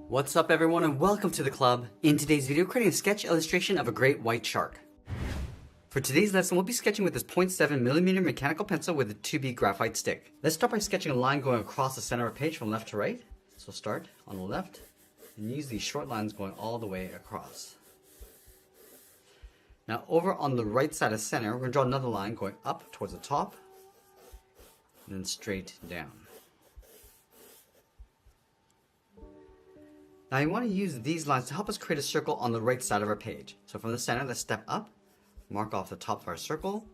What's up everyone and welcome to the club. In today's video, creating a sketch illustration of a great white shark. For today's lesson, we'll be sketching with this 0.7mm mechanical pencil with a 2B graphite stick. Let's start by sketching a line going across the center of the page from left to right. So start on the left and use these short lines going all the way across. Now over on the right side of center, we're going to draw another line going up towards the top and then straight down. Now you want to use these lines to help us create a circle on the right side of our page. So from the center, let's step up, mark off the top of our circle.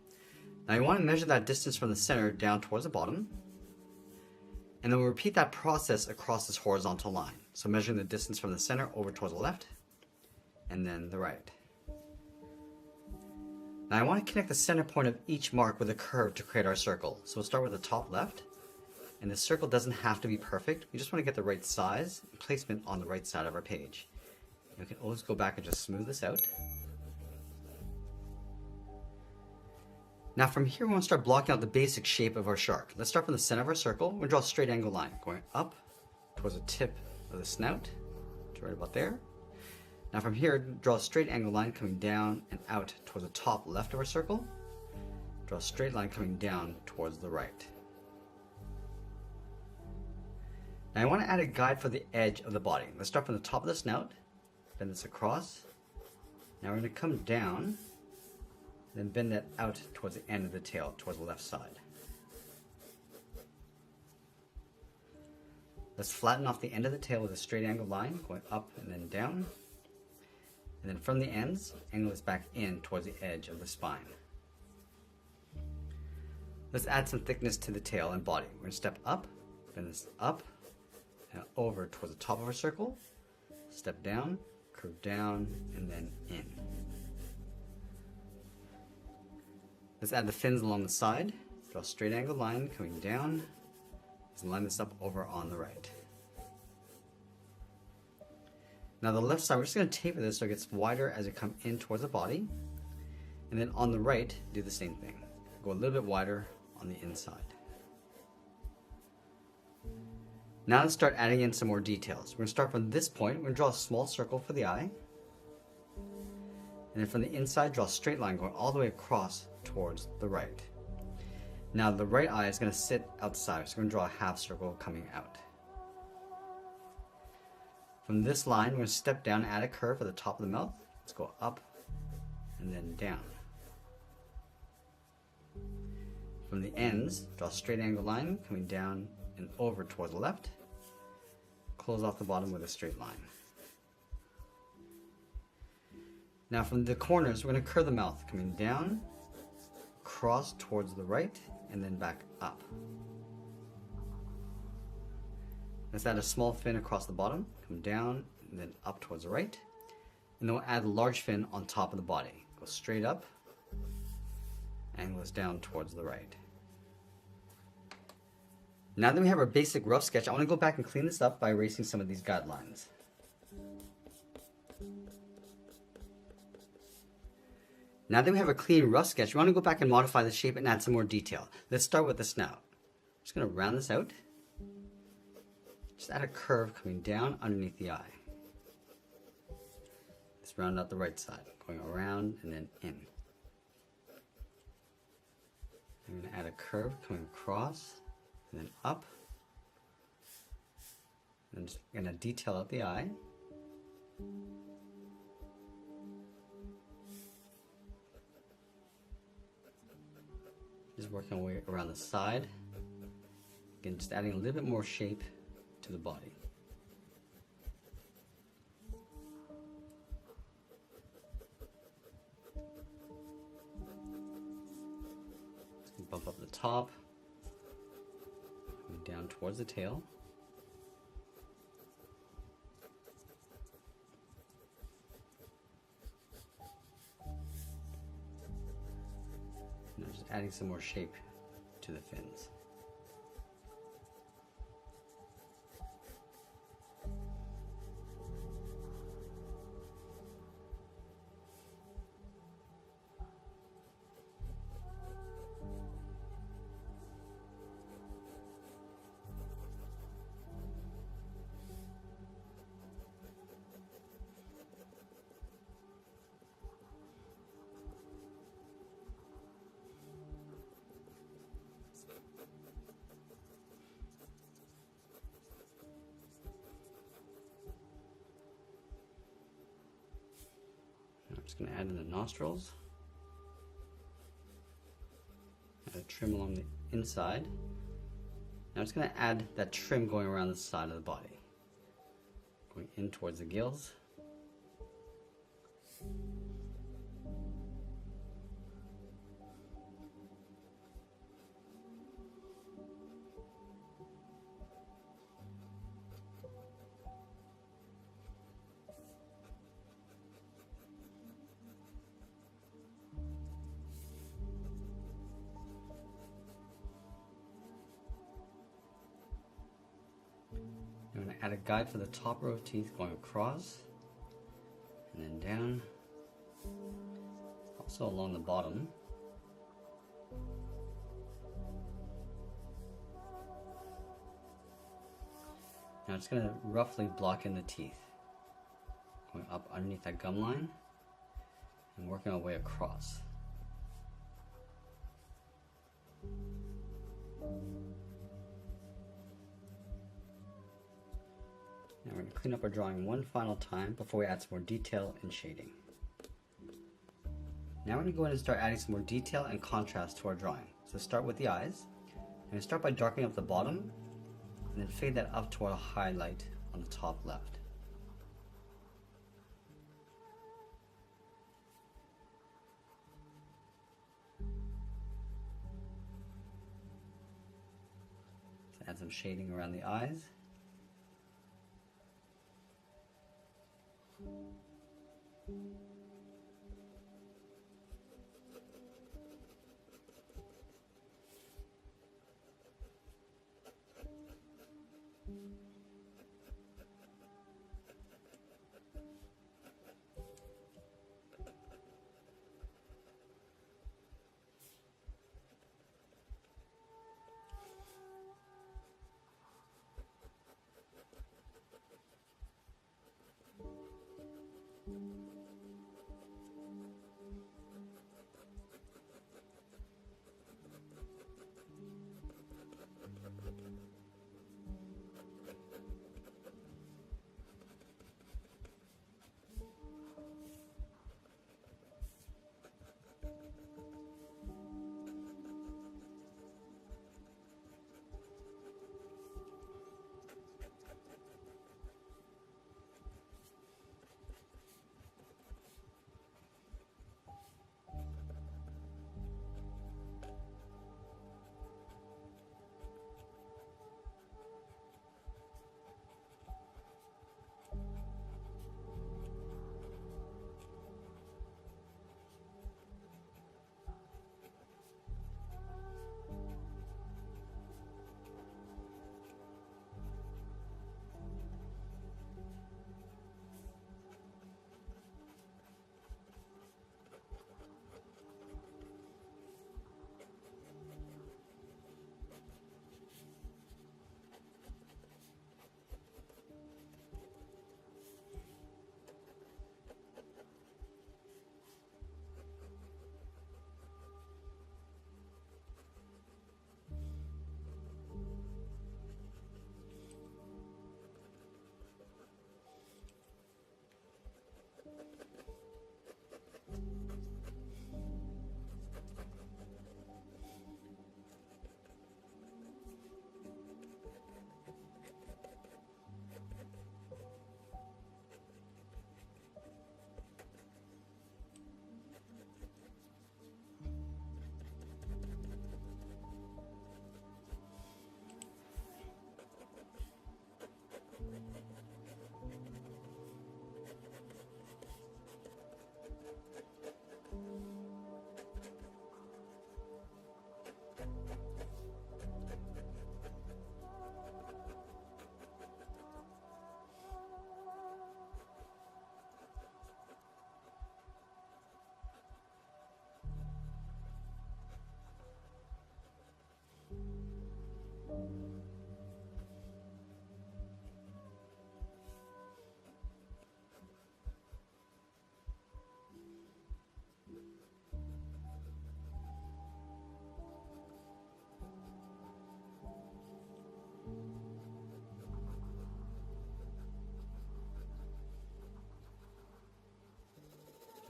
Now you want to measure that distance from the center down towards the bottom. And then we'll repeat that process across this horizontal line. So measuring the distance from the center over towards the left, and then the right. Now I want to connect the center point of each mark with a curve to create our circle. So we'll start with the top left. And the circle doesn't have to be perfect. We just want to get the right size and placement on the right side of our page. We can always go back and just smooth this out. Now from here, we want to start blocking out the basic shape of our shark. Let's start from the center of our circle. We're going to draw a straight angle line going up towards the tip of the snout to right about there. Now from here, draw a straight angle line coming down and out towards the top left of our circle. Draw a straight line coming down towards the right. Now I want to add a guide for the edge of the body. Let's start from the top of the snout, bend this across. Now we're going to come down, then bend that out towards the end of the tail, towards the left side. Let's flatten off the end of the tail with a straight angle line, going up and then down. And then from the ends, angle this back in towards the edge of the spine. Let's add some thickness to the tail and body. We're going to step up, bend this up, over towards the top of our circle, step down, curve down, and then in. Let's add the fins along the side. Draw a straight angle line coming down. Let's line this up over on the right. Now the left side, we're just going to taper this so it gets wider as it comes in towards the body. And then on the right, do the same thing. Go a little bit wider on the inside. Now let's start adding in some more details. We're going to start from this point. We're going to draw a small circle for the eye. And then from the inside, draw a straight line going all the way across towards the right. Now the right eye is going to sit outside, so we're going to draw a half circle coming out. From this line, we're going to step down and add a curve at the top of the mouth. Let's go up and then down. From the ends, draw a straight angle line coming down and over towards the left. Close off the bottom with a straight line. Now from the corners, we're going to curve the mouth coming down, across towards the right, and then back up. Let's add a small fin across the bottom, come down, and then up towards the right. And then we'll add a large fin on top of the body. Go straight up, and goes down towards the right. Now that we have our basic rough sketch, I want to go back and clean this up by erasing some of these guidelines. Now that we have a clean rough sketch, we want to go back and modify the shape and add some more detail. Let's start with the snout. I'm just going to round this out. Just add a curve coming down underneath the eye. Let's round out the right side, going around and then in. I'm going to add a curve coming across and then up. I'm just going to detail out the eye. Just working our way around the side. Again, just adding a little bit more shape to the body. Bump up the top, down towards the tail. Now just adding some more shape to the fins. just going to add in the nostrils. Add a trim along the inside. Now I'm just going to add that trim going around the side of the body. Going in towards the gills. I'm going to add a guide for the top row of teeth going across and then down, also along the bottom. Now I'm just going to roughly block in the teeth, going up underneath that gum line and working our way across. Now we're going to clean up our drawing one final time before we add some more detail and shading. Now we're going to go in and start adding some more detail and contrast to our drawing. So start with the eyes. I'm going to start by darkening up the bottom and then fade that up toward a highlight on the top left. So add some shading around the eyes.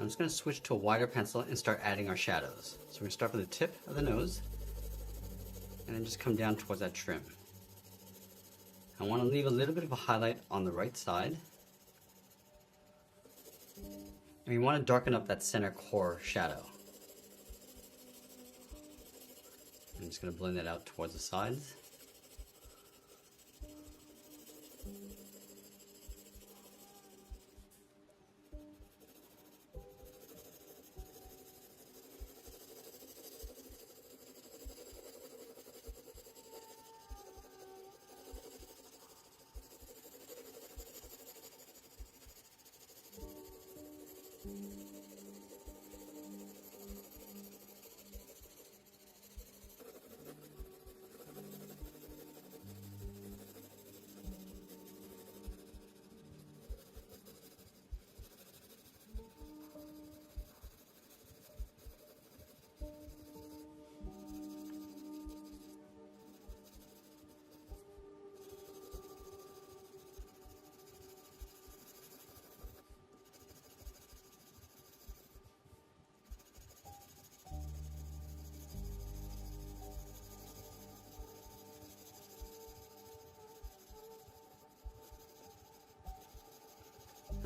I'm just going to switch to a wider pencil and start adding our shadows. So we're going to start from the tip of the nose and then just come down towards that trim. I want to leave a little bit of a highlight on the right side. And we want to darken up that center core shadow. I'm just going to blend that out towards the sides.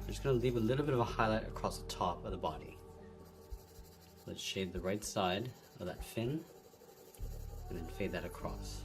I'm just going to leave a little bit of a highlight across the top of the body. Let's shade the right side of that fin and then fade that across.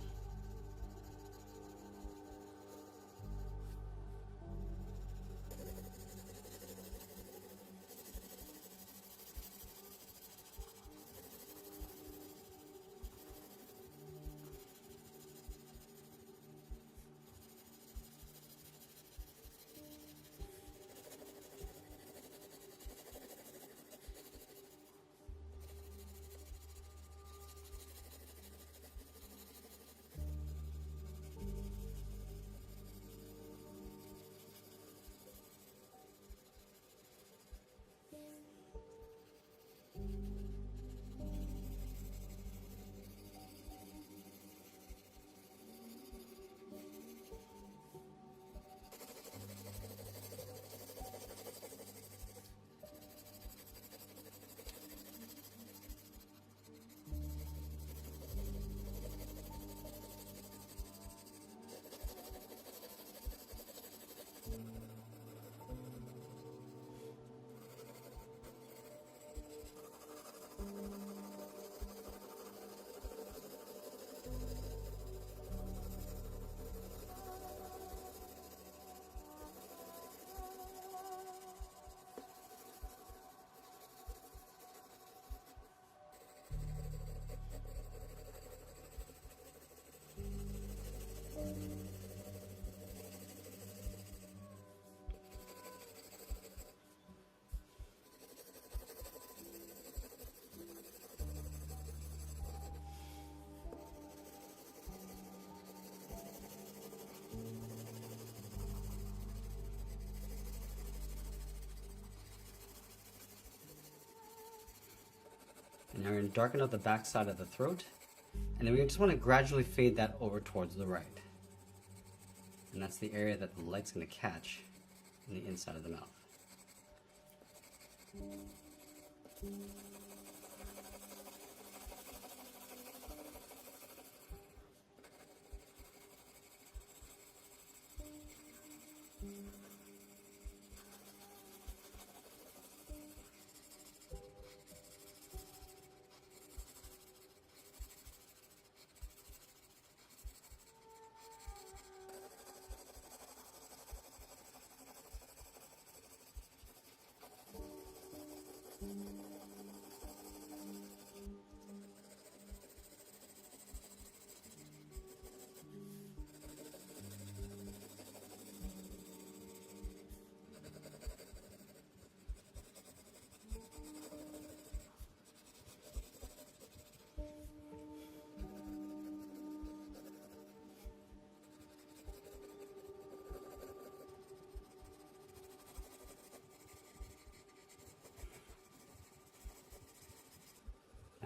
And now we're going to darken up the back side of the throat. And then we just want to gradually fade that over towards the right. And that's the area that the light's going to catch in the inside of the mouth.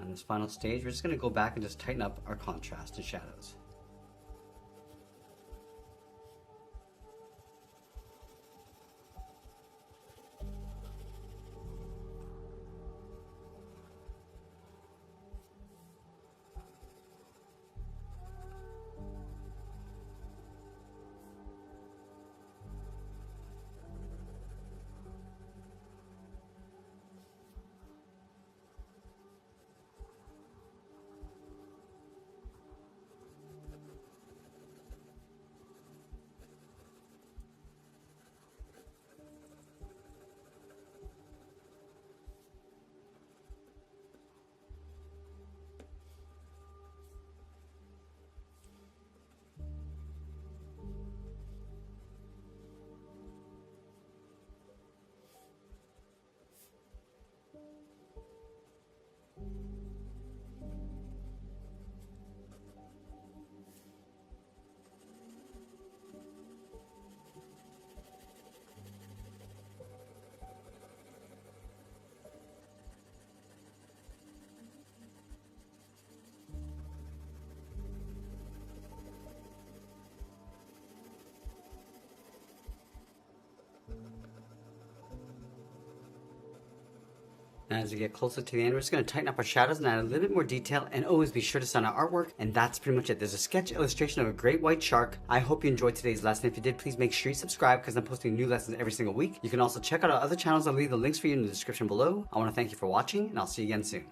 On this final stage, we're just going to go back and just tighten up our contrast and shadows. As we get closer to the end, we're just going to tighten up our shadows and add a little bit more detail, and always be sure to sign our artwork. And that's pretty much it. There's a sketch illustration of a great white shark. I hope you enjoyed today's lesson. If you did, please make sure you subscribe because I'm posting new lessons every single week. You can also check out our other channels. I'll leave the links for you in the description below. I want to thank you for watching, and I'll see you again soon.